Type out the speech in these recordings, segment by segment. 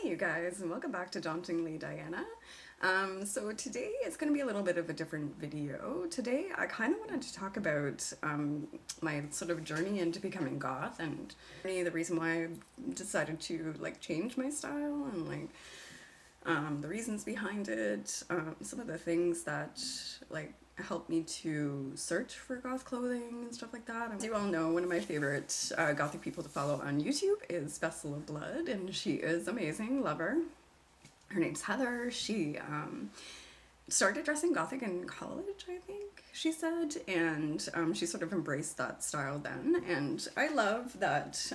Hi you guys, and welcome back to Dauntingly Diana. So today it's going to be a little bit of a different video. Today I kind of wanted to talk about my sort of journey into becoming goth and the reason why I decided to change my style and the reasons behind it, some of the things that helped me to search for goth clothing and stuff like that. As you all know, one of my favorite gothic people to follow on YouTube is Vessel of Blood, and she is amazing, love her. Her name's Heather. She started dressing gothic in college, I think she said, and she sort of embraced that style then, and I love that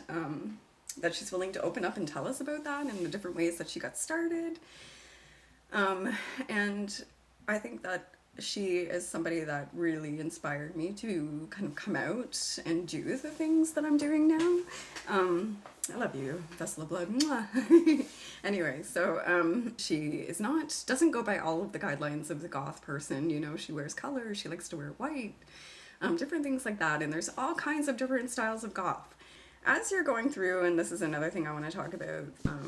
that she's willing to open up and tell us about that and the different ways that she got started. And I think that she is somebody that really inspired me to kind of come out and do the things that I'm doing now. I love you, Vessel of Blood. Mwah. Anyway, so she doesn't go by all of the guidelines of the goth person. You know, she wears color, she likes to wear white, different things like that, and there's all kinds of different styles of goth. As you're going through, and this is another thing I want to talk about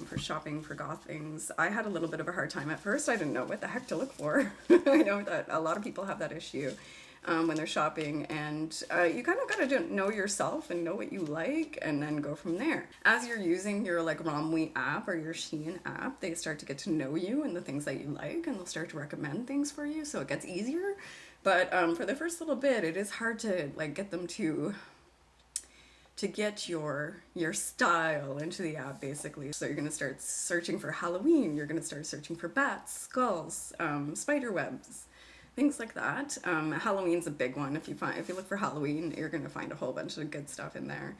for shopping for goth things, I had a little bit of a hard time at first. I didn't know what the heck to look for. I know that a lot of people have that issue when they're shopping, and you kind of got to know yourself and know what you like and then go from there. As you're using your Romwe app or your Shein app, they start to get to know you and the things that you like, and they'll start to recommend things for you, so it gets easier. But for the first little bit, it is hard to get them to get your style into the app, basically. So you're going to start searching for Halloween, you're going to start searching for bats, skulls, spider webs, things like that. Halloween's a big one. If you look for Halloween, you're going to find a whole bunch of good stuff in there.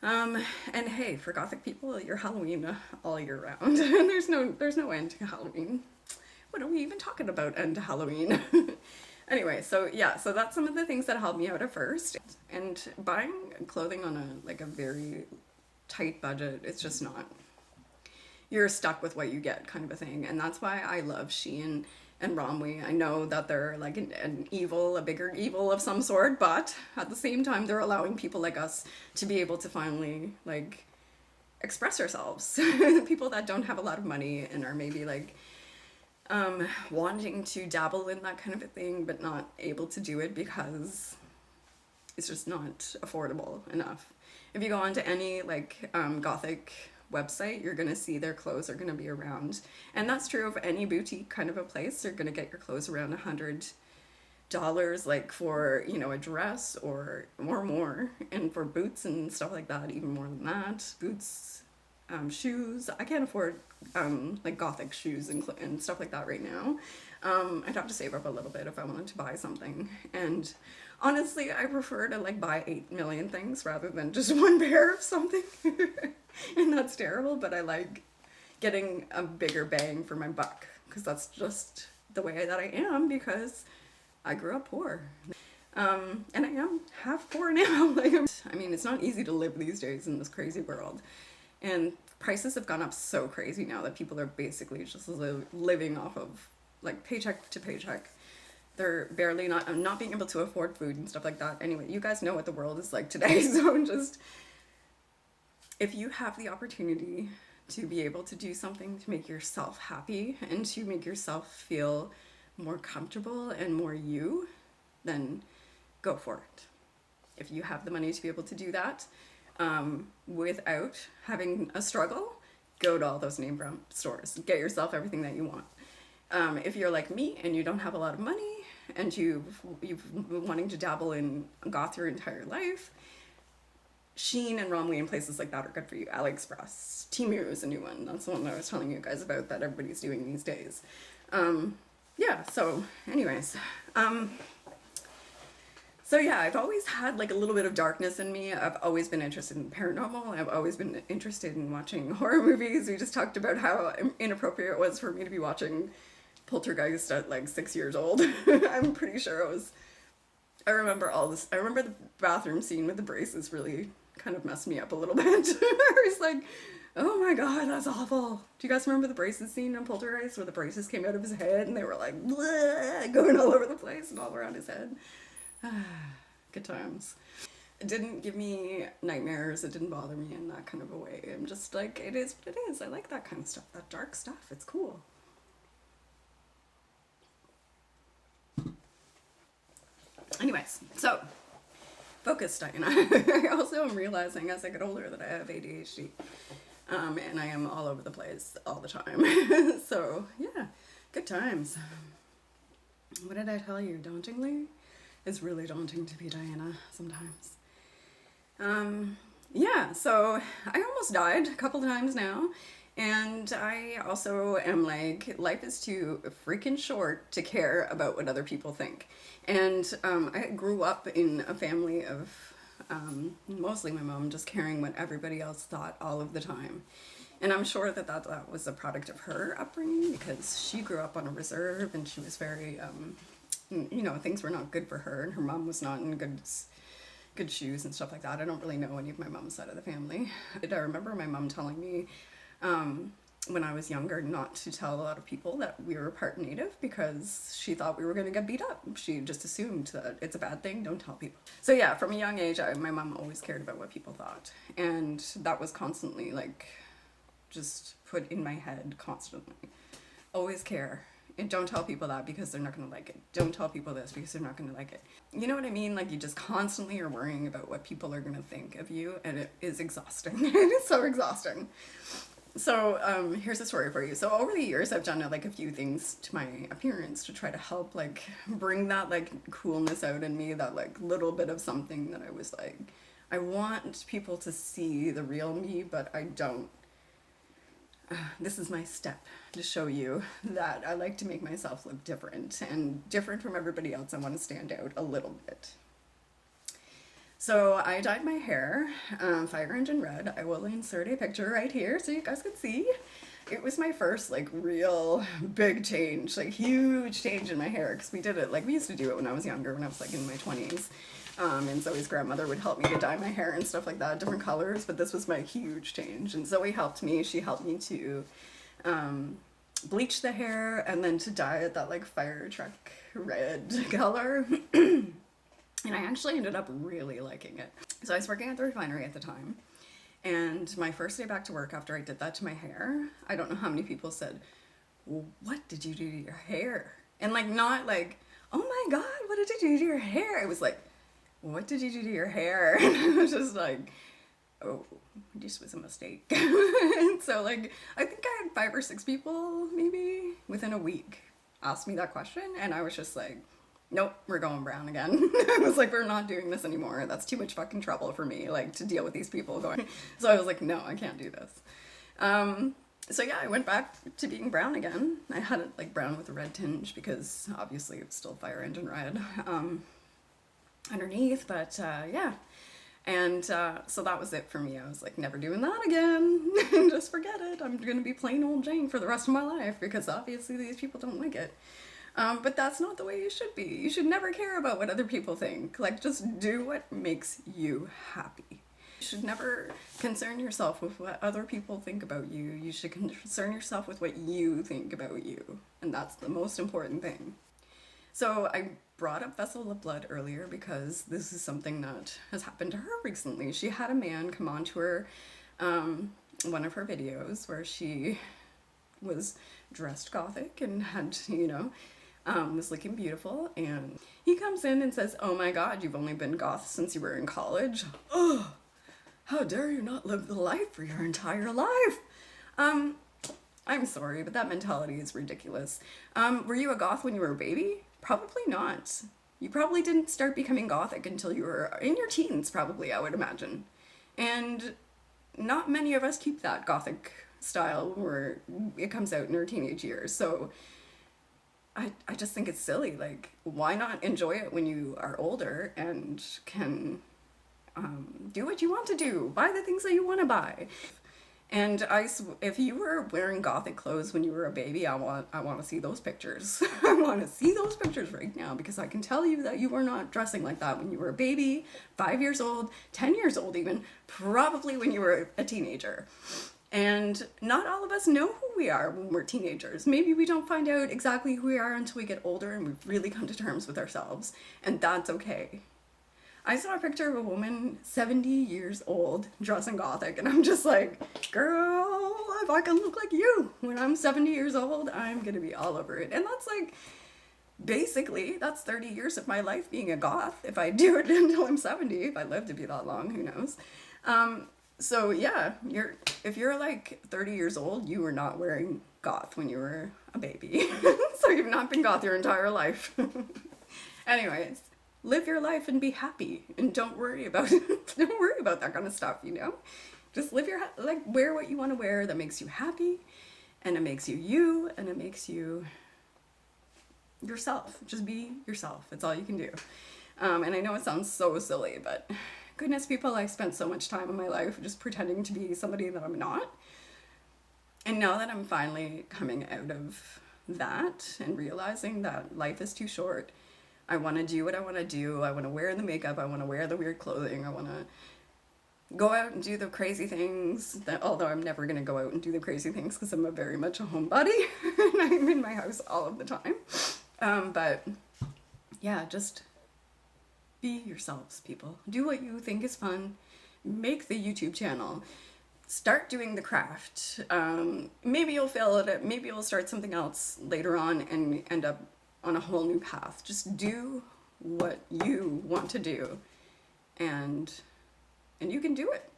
And hey, for gothic people, you're Halloween all year round. And there's no end to Halloween. What are we even talking about end to Halloween? Anyway, so yeah, so that's some of the things that helped me out at first. And buying clothing on a very tight budget, it's just not, you're stuck with what you get kind of a thing. And that's why I love Shein and Romwe. I know that they're like an evil, a bigger evil of some sort, but at the same time, they're allowing people like us to be able to finally express ourselves. People that don't have a lot of money and are maybe wanting to dabble in that kind of a thing, but not able to do it because it's just not affordable enough. If you go onto any gothic website, you're gonna see their clothes are gonna be around, and that's true of any boutique kind of a place. They're gonna get your clothes around $100 for, you know, a dress or more, and for boots and stuff like that, even more than that. Boots, shoes. I can't afford gothic shoes and stuff like that right now. I'd have to save up a little bit if I wanted to buy something, and honestly I prefer to buy 8 million things rather than just one pair of something. And that's terrible, but I like getting a bigger bang for my buck because that's just the way that I am, because I grew up poor. And I am half poor now. I mean, it's not easy to live these days in this crazy world. And prices have gone up so crazy now that people are basically just living off of paycheck to paycheck. They're barely not being able to afford food and stuff like that. Anyway, you guys know what the world is like today. So just, if you have the opportunity to be able to do something to make yourself happy and to make yourself feel more comfortable and more you, then go for it. If you have the money to be able to do that, without having a struggle, go to all those name brand stores. Get yourself everything that you want. If you're like me and you don't have a lot of money and you've been wanting to dabble in goth your entire life, Shein and Romwe and places like that are good for you. AliExpress, Temu is a new one. That's the one that I was telling you guys about that everybody's doing these days. Yeah, so anyways, so yeah, I've always had a little bit of darkness in me. I've always been interested in paranormal. I've always been interested in watching horror movies. We just talked about how inappropriate it was for me to be watching Poltergeist at 6 years old. I'm pretty sure I remember all this. I remember the bathroom scene with the braces really kind of messed me up a little bit. I was like, oh my god, that's awful. Do you guys remember the braces scene in Poltergeist where the braces came out of his head and they were going all over the place and all around his head? Good times. It didn't give me nightmares. It didn't bother me in that kind of a way. I'm just like, it is what it is. I like that kind of stuff, that dark stuff. It's cool. Anyways, so focus, Diana. I also am realizing as I get older that I have ADHD. And I am all over the place all the time. So, yeah, good times. What did I tell you? Dauntingly? It's really daunting to be Diana sometimes. Yeah, so I almost died a couple times now. And I also am like, life is too freaking short to care about what other people think. And I grew up in a family of mostly my mom just caring what everybody else thought all of the time. And I'm sure that was a product of her upbringing, because she grew up on a reserve and she was very, you know, things were not good for her, and her mom was not in good shoes and stuff like that. I don't really know any of my mom's side of the family. I remember my mom telling me when I was younger not to tell a lot of people that we were part native, because she thought we were going to get beat up. She just assumed that it's a bad thing, don't tell people. So yeah, from a young age, my mom always cared about what people thought. And that was constantly like just put in my head constantly. Always care. And don't tell people that because they're not going to like it. Don't tell people this because they're not going to like it. You know what I mean? Like, you just constantly are worrying about what people are going to think of you, and it is exhausting. It is so exhausting. So here's a story for you. So over the years, I've done like a few things to my appearance to try to help like bring that like coolness out in me, that like little bit of something that I was like, I want people to see the real me, but I don't. This is my step to show you that I like to make myself look different, and different from everybody else. I want to stand out a little bit. So I dyed my hair fire engine red. I will insert a picture right here so you guys can see. It was my first like real big change, like huge change in my hair, because we did it, like we used to do it when I was younger, when I was like in my 20s. And Zoe's grandmother would help me to dye my hair and stuff like that, different colors, but this was my huge change. And Zoe helped me. She helped me to bleach the hair and then to dye it that like fire truck red color. And I actually ended up really liking it. So I was working at the refinery at the time. And my first day back to work after I did that to my hair, I don't know how many people said, well, what did you do to your hair? And like, not like, oh my God, what did you do to your hair? It was like, what did you do to your hair? And I was just like, oh, this was a mistake. And so like, I think I had 5 or 6 people maybe within a week ask me that question. And I was just like, nope, we're going brown again. I was like, we're not doing this anymore. That's too much fucking trouble for me, like, to deal with these people going. So I was like, no, I can't do this. So yeah, I went back to being brown again. I had it like brown with a red tinge because obviously it's still fire engine red underneath, but yeah. And so that was it for me. I was like, never doing that again. Just forget it. I'm gonna be plain old Jane for the rest of my life, because obviously these people don't like it. But that's not the way you should be. You should never care about what other people think. Like, just do what makes you happy. You should never concern yourself with what other people think about you. You should concern yourself with what you think about you. And that's the most important thing. So I brought up Vessel of Blood earlier because this is something that has happened to her recently. She had a man come on to her, one of her videos where she was dressed Gothic and had, you know, was looking beautiful, and he comes in and says, oh my God, you've only been Goth since you were in college. Oh, how dare you not live the life for your entire life? I'm sorry, but that mentality is ridiculous. Were you a Goth when you were a baby? Probably not. You probably didn't start becoming Gothic until you were in your teens, probably, I would imagine. And not many of us keep that Gothic style where it comes out in our teenage years. So I just think it's silly. Like, why not enjoy it when you are older and can do what you want to do, buy the things that you want to buy. And if you were wearing Gothic clothes when you were a baby, I want to see those pictures. I want to see those pictures right now, because I can tell you that you were not dressing like that when you were a baby, 5 years old, 10 years old even, probably when you were a teenager. And not all of us know who we are when we're teenagers. Maybe we don't find out exactly who we are until we get older and we've really come to terms with ourselves. And that's okay. I saw a picture of a woman 70 years old dressing Gothic, and I'm just like, girl, if I can look like you when I'm 70 years old, I'm gonna be all over it. And that's like, basically, that's 30 years of my life being a goth. If I do it until I'm 70, if I live to be that long, who knows? So yeah, if you're like 30 years old, you were not wearing goth when you were a baby. So you've not been goth your entire life. Anyways, live your life and be happy, and don't worry about that kind of stuff, you know? Just live your like wear what you want to wear that makes you happy, and it makes you you, and it makes you yourself. Just be yourself. It's all you can do. And I know it sounds so silly, but goodness, people, I spent so much time in my life just pretending to be somebody that I'm not. And now that I'm finally coming out of that and realizing that life is too short, I want to do what I want to do. I want to wear the makeup. I want to wear the weird clothing. I want to go out and do the crazy things, that although I'm never going to go out and do the crazy things because I'm very much a homebody and I'm in my house all of the time. But yeah, just be yourselves, people. Do what you think is fun. Make the YouTube channel. Start doing the craft. Maybe you'll fail at it. Maybe you'll start something else later on and end up on a whole new path. Just do what you want to do, and you can do it.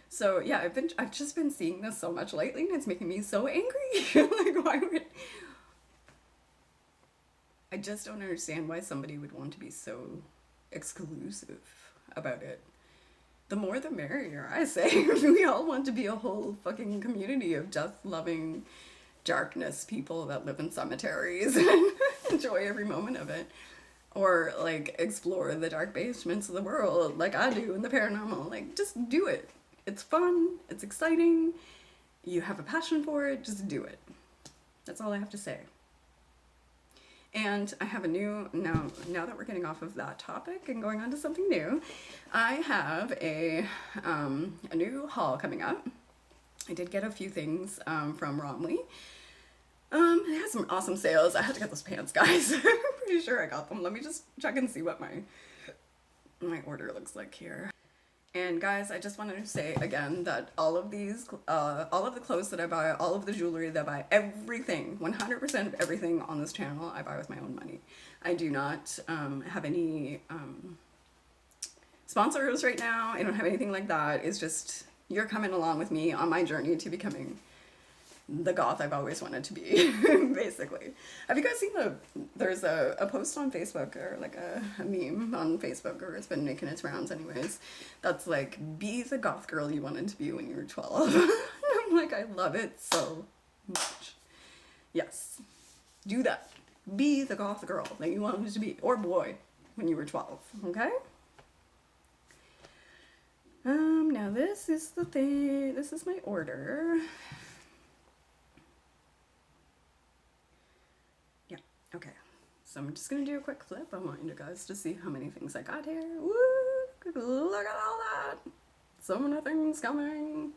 So yeah, I've just been seeing this so much lately, and it's making me so angry. Like, why would I just don't understand why somebody would want to be so exclusive about it. The more the merrier, I say. We all want to be a whole fucking community of death-loving darkness people that live in cemeteries and enjoy every moment of it. Or, like, explore the dark basements of the world like I do in the paranormal. Like, just do it. It's fun. It's exciting. You have a passion for it. Just do it. That's all I have to say. And I have a new, now that we're getting off of that topic and going on to something new, I have a new haul coming up. I did get a few things from Romley. They had some awesome sales. I had to get those pants, guys. I'm pretty sure I got them. Let me just check and see what my order looks like here. And guys, I just wanted to say again that all of the clothes that I buy, all of the jewelry that I buy, everything, 100% of everything on this channel, I buy with my own money. I do not have any sponsors right now. I don't have anything like that. It's just, you're coming along with me on my journey to becoming the goth I've always wanted to be, basically. Have you guys seen there's a post on Facebook, or like a meme on Facebook, or it's been making its rounds anyways, that's like, be the goth girl you wanted to be when you were 12. I'm like, I love it so much. Yes, do that. Be the goth girl that you wanted to be, or boy, when you were 12, okay? Now this is the thing, this is my order. Okay, so I'm just gonna do a quick flip. I want you guys to see how many things I got here. Woo! Look at all that! So many things coming.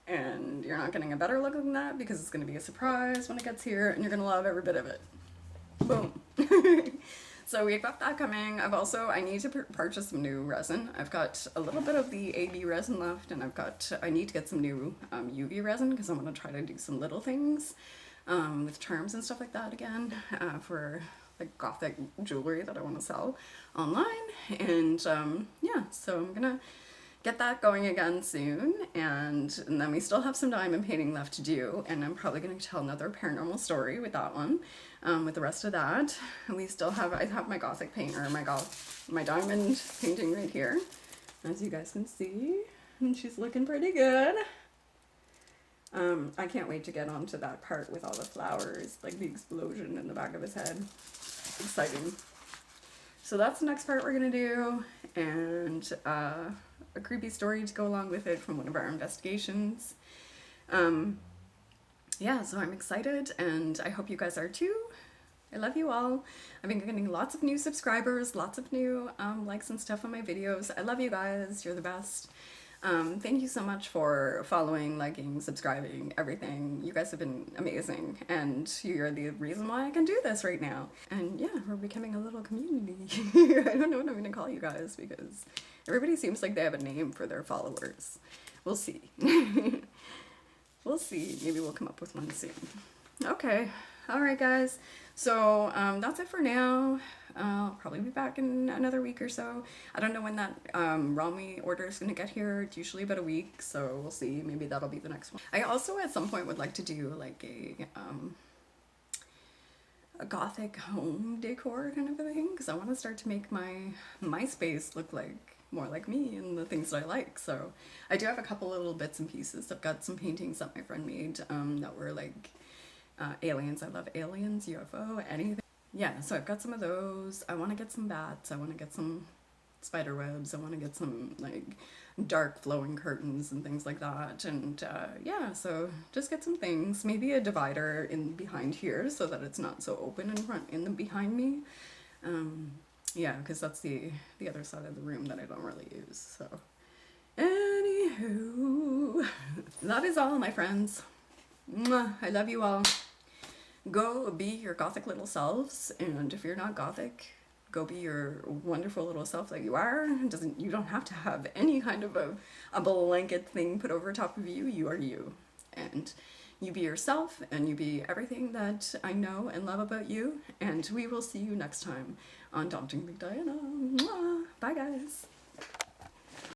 And you're not getting a better look than that because it's gonna be a surprise when it gets here, and you're gonna love every bit of it. Boom. So we've got that coming. I need to purchase some new resin. I've got a little bit of the AB resin left, and I need to get some new UV resin because I'm gonna try to do some little things. With charms and stuff like that again, for like gothic jewelry that I want to sell online. And yeah, so I'm gonna get that going again soon, and then we still have some diamond painting left to do, and I'm probably gonna tell another paranormal story with that one. With the rest of that, we still have, I have my gothic paint, or my diamond painting right here, as you guys can see, and she's looking pretty good. I can't wait to get onto that part with all the flowers, like the explosion in the back of his head. Exciting. So that's the next part we're gonna do, and a creepy story to go along with it from one of our investigations. Yeah, so I'm excited, and I hope you guys are too. I love you all. I've been getting lots of new subscribers, lots of new likes and stuff on my videos. I love you guys. You're the best. Thank you so much for following, liking, subscribing, everything. You guys have been amazing, and you're the reason why I can do this right now. And yeah, we're becoming a little community. I don't know what I'm gonna call you guys because everybody seems like they have a name for their followers. We'll see. We'll see. Maybe we'll come up with one soon. Okay. Alright guys. So that's it for now. I'll probably be back in another week or so. I don't know when that raw meat order is going to get here. It's usually about a week, so we'll see. Maybe that'll be the next one. I also at some point would like to do like a gothic home decor kind of a thing, because I want to start to make my space look like more like me and the things that I like. So I do have a couple little bits and pieces. I've got some paintings that my friend made that were like aliens. I love aliens, UFO, anything. Yeah, so I've got some of those. I want to get some bats. I want to get some spider webs. I want to get some like dark flowing curtains and things like that. And yeah, so just get some things. Maybe a divider in behind here so that it's not so open in front in the behind me. Yeah, because that's the other side of the room that I don't really use. So anywho, that is all, my friends. Mwah, I love you all. Go be your gothic little selves, and if you're not gothic, go be your wonderful little self that you are. You don't have to have any kind of a blanket thing put over top of you. You are you, and you be yourself, and you be everything that I know and love about you. And we will see you next time on Daunting Big Diana. Mwah. Bye guys.